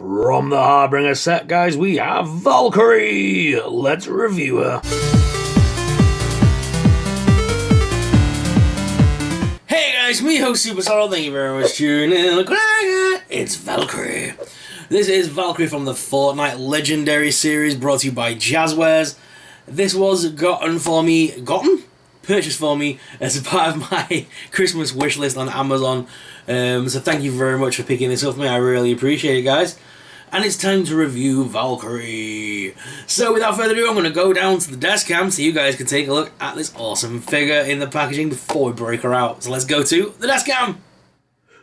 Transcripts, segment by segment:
From the Harbinger set, guys, we have Valkryie! Let's review her. Hey guys, me host Super Sorrow, thank you very much for tuning in. Look what I got! It's Valkryie. This is Valkryie from the Fortnite Legendary series, brought to you by Jazwares. This was purchased for me as a part of my Christmas wish list on Amazon. So thank you very much for picking this up for me, I really appreciate it, guys. And it's time to review Valkryie. So without further ado, I'm going to go down to the desk cam so you guys can take a look at this awesome figure in the packaging before we break her out. So let's go to the desk cam.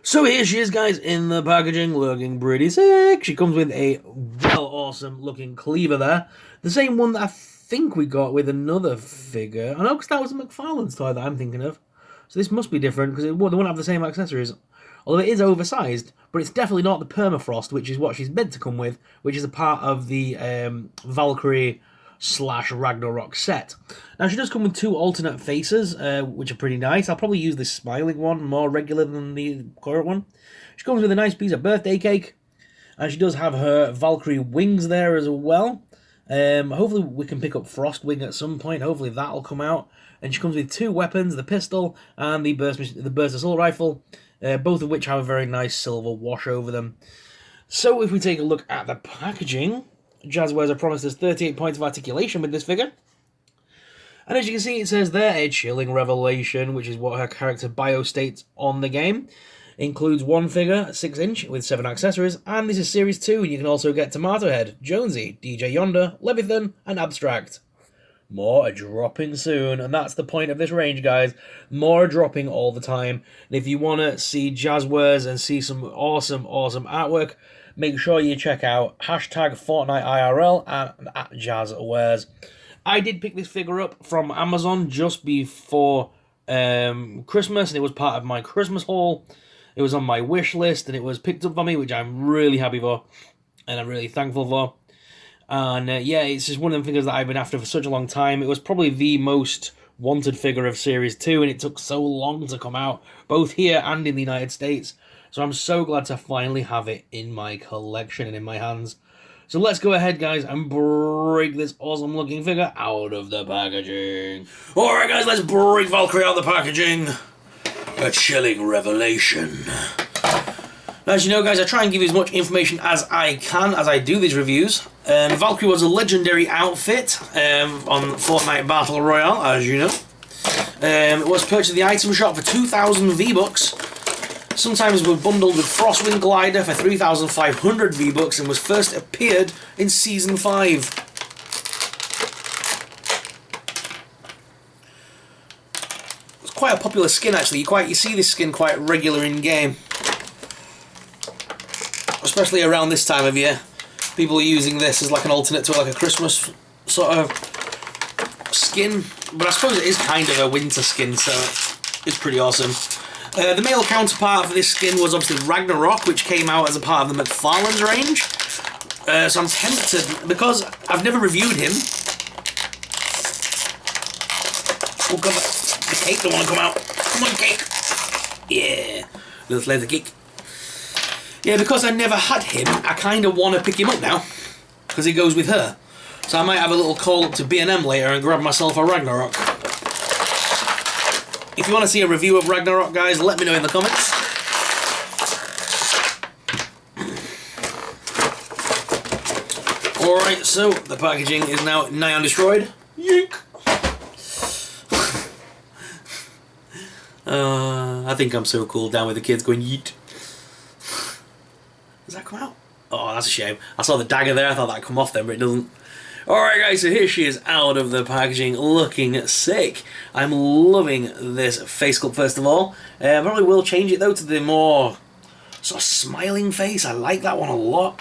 So here she is, guys, in the packaging, looking pretty sick. She comes with a awesome looking cleaver there. The same one that I think we got with another figure. I know, because that was a McFarlane's toy that I'm thinking of. So this must be different, because they won't have the same accessories. Although it is oversized, but it's definitely not the permafrost, which is what she's meant to come with, which is a part of the Valkyrie / Ragnarok set. Now, she does come with two alternate faces, which are pretty nice. I'll probably use this smiling one more regular than the current one. She comes with a nice piece of birthday cake, and she does have her Valkyrie wings there as well. Hopefully we can pick up Frostwing at some point. Hopefully that'll come out. And she comes with two weapons, the pistol and the burst assault rifle, both of which have a very nice silver wash over them. So if we take a look at the packaging, Jazwares have promised us 38 points of articulation with this figure. And as you can see, it says there, a chilling revelation, which is what her character bio states on the game. Includes one figure, 6-inch, with 7 accessories, and this is Series 2, and you can also get Tomato Head, Jonesy, DJ Yonder, Levithan, and Abstract. More are dropping soon, and that's the point of this range, guys. More are dropping all the time, and if you want to see Jazwares and see some awesome artwork, make sure you check out #FortniteIRL and @Jazwares. I did pick this figure up from Amazon just before Christmas, and it was part of my Christmas haul. It was on my wish list, and it was picked up for me, which I'm really happy for, and I'm really thankful for. And yeah, it's just one of them figures that I've been after for such a long time. It was probably the most wanted figure of Series 2, and it took so long to come out, both here and in the United States. So I'm so glad to finally have it in my collection and in my hands. So let's go ahead, guys, and break this awesome-looking figure out of the packaging. Alright, guys, let's break Valkryie out of the packaging. A chilling revelation. Now, as you know, guys, I try and give you as much information as I can as I do these reviews. Valkryie was a legendary outfit on Fortnite Battle Royale, as you know. It was purchased at the item shop for 2,000 V-Bucks. Sometimes was bundled with Frostwing Glider for 3,500 V-Bucks and was first appeared in Season 5. Quite a popular skin, actually. You see this skin quite regular in game, especially around this time of year. People are using this as like an alternate to like a Christmas sort of skin, but I suppose it is kind of a winter skin, so it's pretty awesome. The male counterpart for this skin was obviously Ragnarok, which came out as a part of the McFarlane's range. So I'm tempted, because I've never reviewed him. Oh god, the cake don't want to come out. Come on, cake. Yeah. Let's let the cake. Yeah, because I never had him, I kind of want to pick him up now. Because he goes with her. So I might have a little call up to B&M later and grab myself a Ragnarok. If you want to see a review of Ragnarok, guys, let me know in the comments. Alright, so the packaging is now nigh on destroyed. Yeek. I think I'm so cool down with the kids going yeet. Does that come out? Oh, that's a shame. I saw the dagger there, I thought that'd come off then, but it doesn't. Alright guys, so here she is out of the packaging, looking sick. I'm loving this face sculpt first of all. I probably will change it though to the more sort of smiling face. I like that one a lot.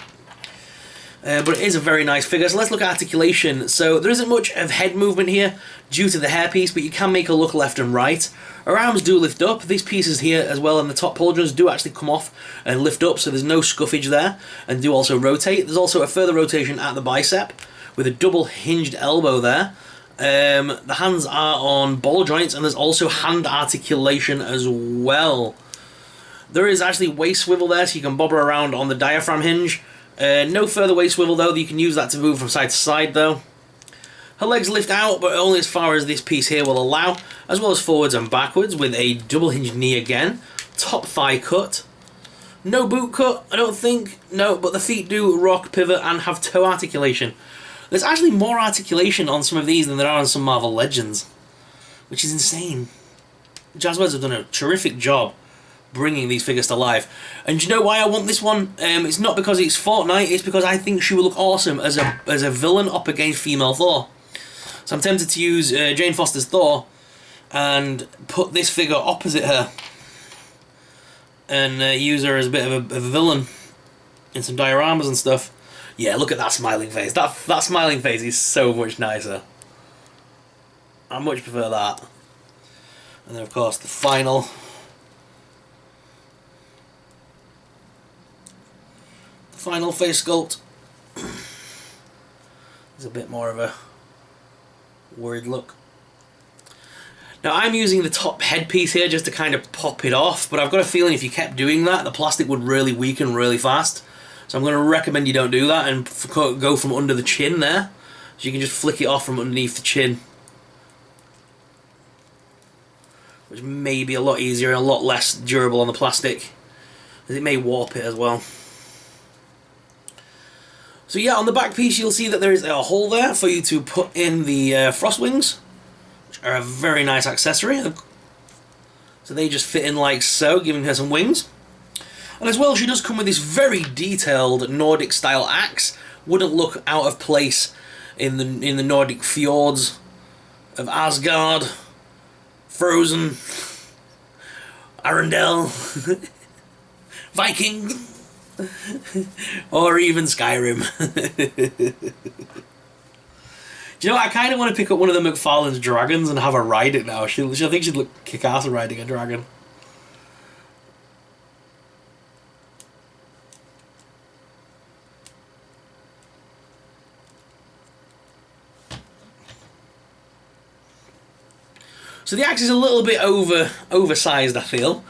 But it is a very nice figure. So let's look at articulation. So there isn't much of head movement here due to the hairpiece, but you can make her look left and right. Her arms do lift up. These pieces here as well, and the top pauldrons do actually come off and lift up, so there's no scuffage there, and do also rotate. There's also a further rotation at the bicep with a double hinged elbow there. The hands are on ball joints, and there's also hand articulation as well. There is actually waist swivel there, so you can bob her around on the diaphragm hinge. No further waist swivel though, you can use that to move from side to side though. Her legs lift out, but only as far as this piece here will allow, as well as forwards and backwards with a double hinged knee again. Top thigh cut. No boot cut, I don't think. No, but the feet do rock, pivot, and have toe articulation. There's actually more articulation on some of these than there are on some Marvel Legends, which is insane. Jazwares have done a terrific job bringing these figures to life. And do you know why I want this one? It's not because it's Fortnite, it's because I think she will look awesome as a villain up against female Thor. So I'm tempted to use Jane Foster's Thor and put this figure opposite her and use her as a bit of a villain in some dioramas and stuff. Yeah, look at that smiling face. That smiling face is so much nicer. I much prefer that. And then of course the final face sculpt is a bit more of a worried look. Now I'm using the top headpiece here just to kind of pop it off, but I've got a feeling if you kept doing that, the plastic would really weaken really fast. So I'm going to recommend you don't do that and go from under the chin there. So you can just flick it off from underneath the chin, which may be a lot easier and a lot less durable on the plastic, as it may warp it as well. So yeah, on the back piece you'll see that there is a hole there for you to put in the frost wings, which are a very nice accessory. So they just fit in like so, giving her some wings. And as well, she does come with this very detailed Nordic style axe. Wouldn't look out of place in the Nordic fjords of Asgard, Frozen, Arendelle, Viking, or even Skyrim. Do you know what? I kind of want to pick up one of the McFarlane's dragons and have her ride it now. I think she'd look kick-ass riding a dragon. So the axe is a little bit oversized, I feel.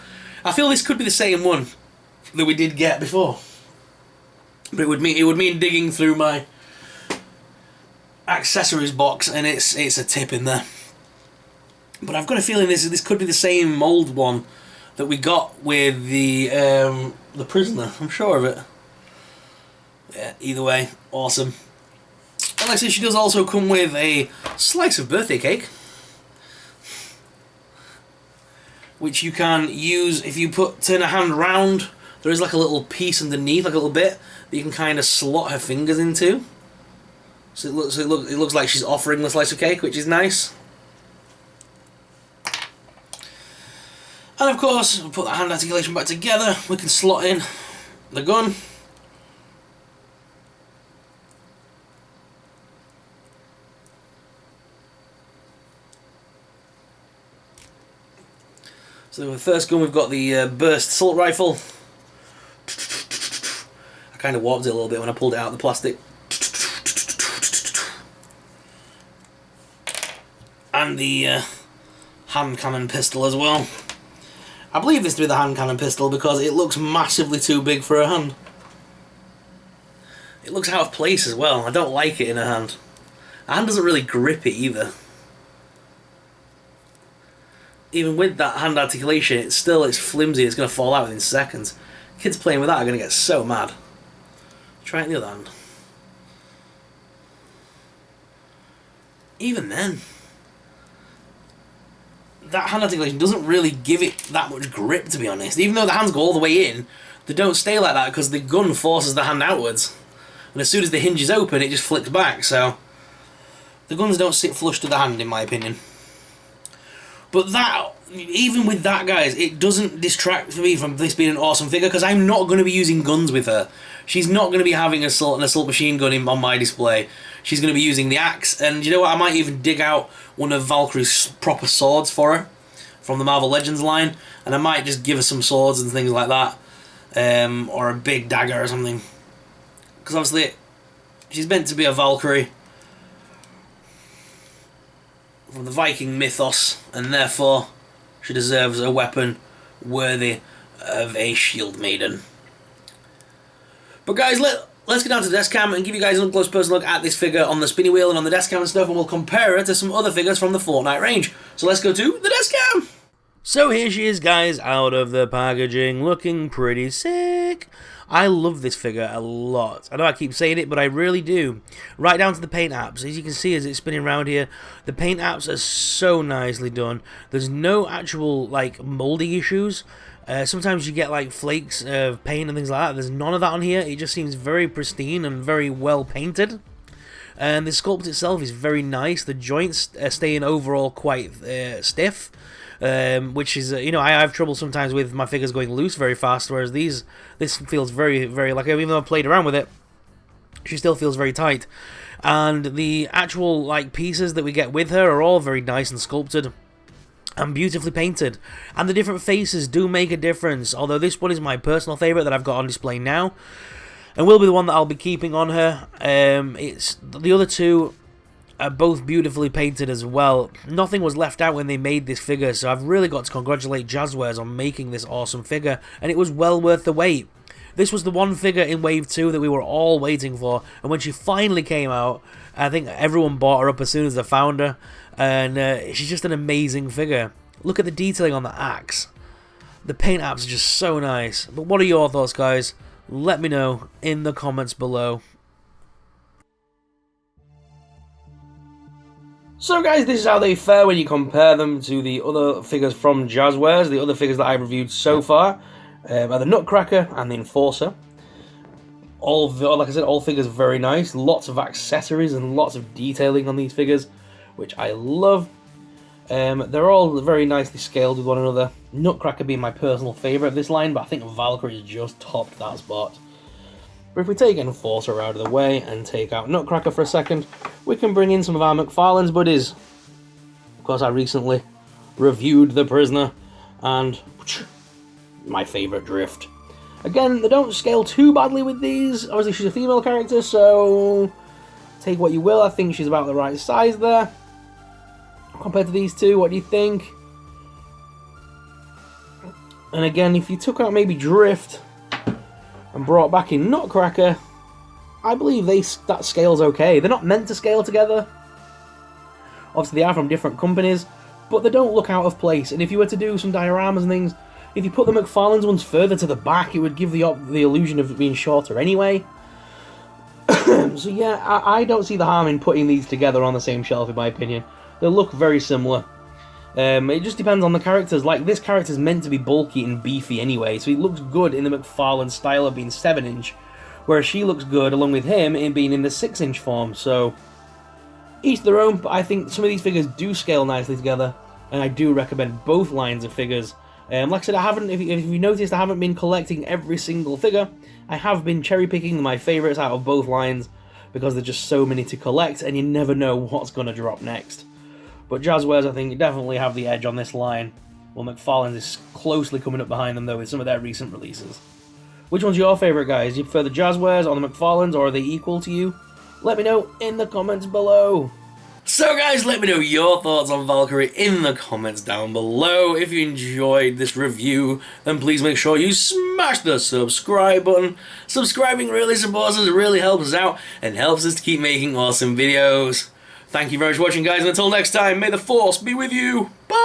I feel this could be the same one that we did get before. But it would mean digging through my accessories box and it's a tip in there. But I've got a feeling this could be the same mould one that we got with the prisoner. I'm sure of it. Yeah, either way, awesome. And like I said, she does also come with a slice of birthday cake, which you can use if you turn a hand round. There is like a little piece underneath, like a little bit that you can kind of slot her fingers into. So it looks like she's offering the slice of cake, which is nice. And of course, we'll put that hand articulation back together. We can slot in the gun. So the first gun, we've got the burst assault rifle. I kind of warped it a little bit when I pulled it out of the plastic. And the hand cannon pistol as well. I believe this to be the hand cannon pistol because it looks massively too big for her hand. It looks out of place as well. I don't like it in her hand. Her hand doesn't really grip it either. Even with that hand articulation, it's flimsy, it's going to fall out within seconds. Kids playing with that are going to get so mad. Try it in the other hand. Even then, that hand articulation doesn't really give it that much grip, to be honest. Even though the hands go all the way in, they don't stay like that because the gun forces the hand outwards. And as soon as the hinge is open, it just flicks back, so the guns don't sit flush to the hand, in my opinion. But that, even with that, guys, it doesn't distract me from this being an awesome figure because I'm not going to be using guns with her. She's not going to be having an assault machine gun on my display. She's going to be using the axe, and you know what? I might even dig out one of Valkyrie's proper swords for her from the Marvel Legends line, and I might just give her some swords and things like that, or a big dagger or something. Because obviously, she's meant to be a Valkyrie from the Viking mythos, and therefore she deserves a weapon worthy of a shield maiden. But guys, let's get down to the desk cam and give you guys an up-close personal look at this figure on the spinny wheel and on the desk cam and stuff, and we'll compare her to some other figures from the Fortnite range. So let's go to the desk cam! So here she is, guys, out of the packaging, looking pretty sick. I love this figure a lot. I know I keep saying it, but I really do. Right down to the paint apps. As you can see as it's spinning around here, the paint apps are so nicely done. There's no actual, like, molding issues. Sometimes you get, like, flakes of paint and things like that. There's none of that on here. It just seems very pristine and very well painted. And the sculpt itself is very nice. The joints are staying overall quite stiff. Which is, you know, I have trouble sometimes with my figures going loose very fast, whereas this feels very, very, like, even though I've played around with it, she still feels very tight. And the actual, like, pieces that we get with her are all very nice and sculpted and beautifully painted. And the different faces do make a difference, although this one is my personal favourite that I've got on display now, and will be the one that I'll be keeping on her. It's the other two are both beautifully painted as well. Nothing was left out when they made this figure, so I've really got to congratulate Jazwares on making this awesome figure, and it was well worth the wait. This was the one figure in Wave 2 that we were all waiting for, and when she finally came out, I think everyone bought her up as soon as they found her, and she's just an amazing figure. Look at the detailing on the axe. The paint apps are just so nice. But what are your thoughts, guys? Let me know in the comments below. So guys, this is how they fare when you compare them to the other figures from Jazwares. The other figures that I've reviewed so far are the Nutcracker and the Enforcer. Like I said, all figures very nice. Lots of accessories and lots of detailing on these figures, which I love. They're all very nicely scaled with one another. Nutcracker being my personal favourite of this line, but I think Valkryie has just topped that spot. But if we take Enforcer out of the way and take out Nutcracker for a second, we can bring in some of our McFarlane's buddies. Of course, I recently reviewed The Prisoner, and my favourite Drift. Again, they don't scale too badly with these. Obviously, she's a female character, so take what you will. I think she's about the right size there. Compared to these two, what do you think? And again, if you took out maybe Drift and brought back in Nutcracker, I believe that scales okay. They're not meant to scale together. Obviously, they are from different companies, but they don't look out of place. And if you were to do some dioramas and things, if you put the McFarlane's ones further to the back, it would give the illusion of being shorter anyway. So yeah, I don't see the harm in putting these together on the same shelf, in my opinion. They look very similar. It just depends on the characters. Like, this character's meant to be bulky and beefy anyway, so he looks good in the McFarlane style of being 7-inch, whereas she looks good along with him in being in the 6-inch form. So each their own, but I think some of these figures do scale nicely together, and I do recommend both lines of figures. Like I said, if you noticed, I haven't been collecting every single figure. I have been cherry-picking my favourites out of both lines, because there's just so many to collect, and you never know what's going to drop next. But Jazwares, I think, definitely have the edge on this line, while McFarlane's is closely coming up behind them, though, with some of their recent releases. Which one's your favourite, guys? Do you prefer the Jazwares or the McFarlane's, or are they equal to you? Let me know in the comments below. So guys, let me know your thoughts on Valkryie in the comments down below. If you enjoyed this review, then please make sure you smash the subscribe button. Subscribing really supports us, it really helps us out, and helps us to keep making awesome videos. Thank you very much for watching, guys, and until next time, may the Force be with you. Bye!